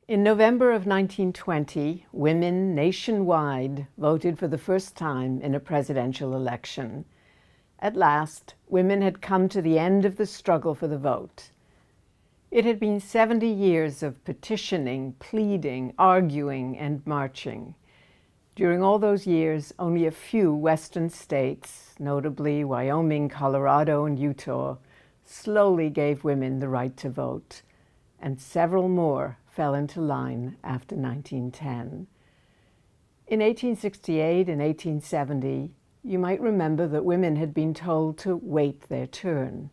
In November of 1920, women nationwide voted for the first time in a presidential election. At last, women had come to the end of the struggle for the vote. It had been 70 years of petitioning, pleading, arguing, and marching. During all those years, only a few Western states, notably Wyoming, Colorado, and Utah, slowly gave women the right to vote, and several more fell into line after 1910. In 1868 and 1870, you might remember that women had been told to wait their turn.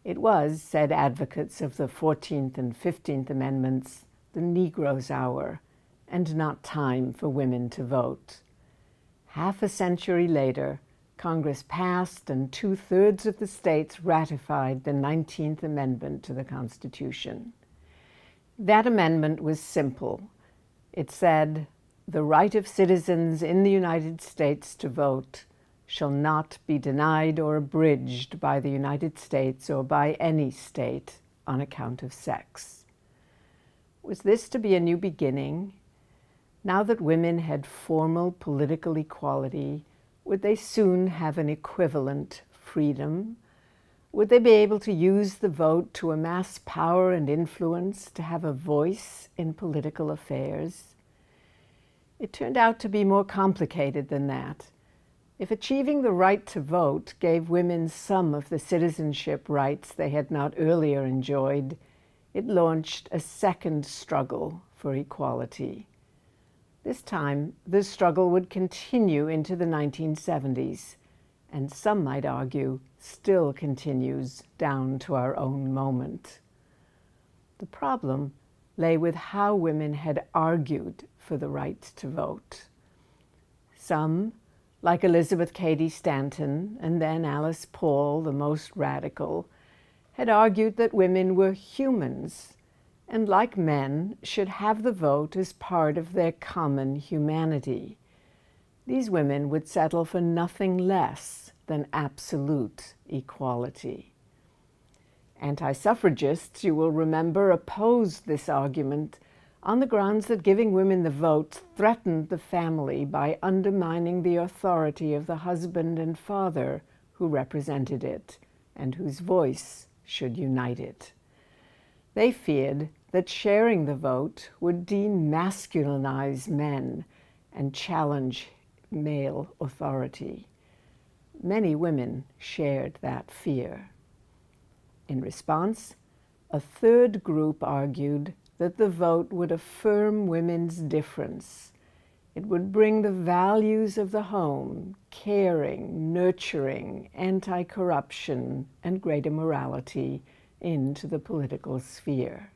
It was, said advocates of the 14th and 15th Amendments, the Negro's hour, and not time for women to vote. Half a century later, Congress passed and 2/3 of the states ratified the 19th Amendment to the Constitution. That amendment was simple. It said, "The right of citizens in the United States to vote shall not be denied or abridged by the United States or by any state on account of sex." Was this to be a new beginning? Now that women had formal political equality, would they soon have an equivalent freedom? Would they be able to use the vote to amass power and influence, to have a voice in political affairs? It turned out to be more complicated than that. If achieving the right to vote gave women some of the citizenship rights they had not earlier enjoyed, it launched a second struggle for equality. This time, the struggle would continue into the 1970s, and some might argue still continues down to our own moment. The problem lay with how women had argued for the right to vote. Some, like Elizabeth Cady Stanton and then Alice Paul, the most radical, had argued that women were humans and, like men, should have the vote as part of their common humanity. These women would settle for nothing less than absolute equality. Anti-suffragists, you will remember, opposed this argument on the grounds that giving women the vote threatened the family by undermining the authority of the husband and father who represented it and whose voice should unite it. They feared that sharing the vote would demasculinize men and challenge male authority. Many women shared that fear. In response, a third group argued that the vote would affirm women's difference. It would bring the values of the home, caring, nurturing, anti-corruption, and greater morality into the political sphere.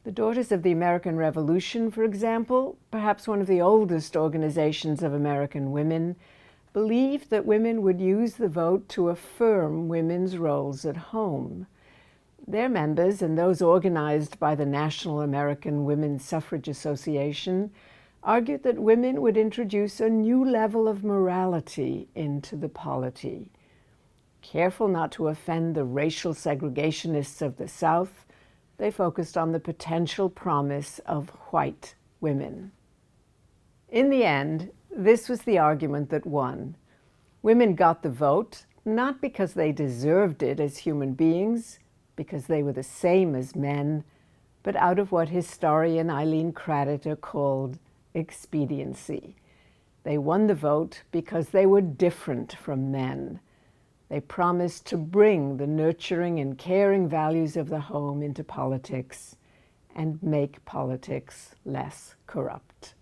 The Daughters of the American Revolution, for example, perhaps one of the oldest organizations of American women, believed that women would use the vote to affirm women's roles at home. Their members, and those organized by the National American Women's Suffrage Association, argued that women would introduce a new level of morality into the polity. Careful not to offend the racial segregationists of the South, they focused on the potential promise of white women. In the end, this was the argument that won. Women got the vote, not because they deserved it as human beings, because they were the same as men, but out of what historian Eileen Creditor called expediency. They won the vote because they were different from men. They promised to bring the nurturing and caring values of the home into politics and make politics less corrupt.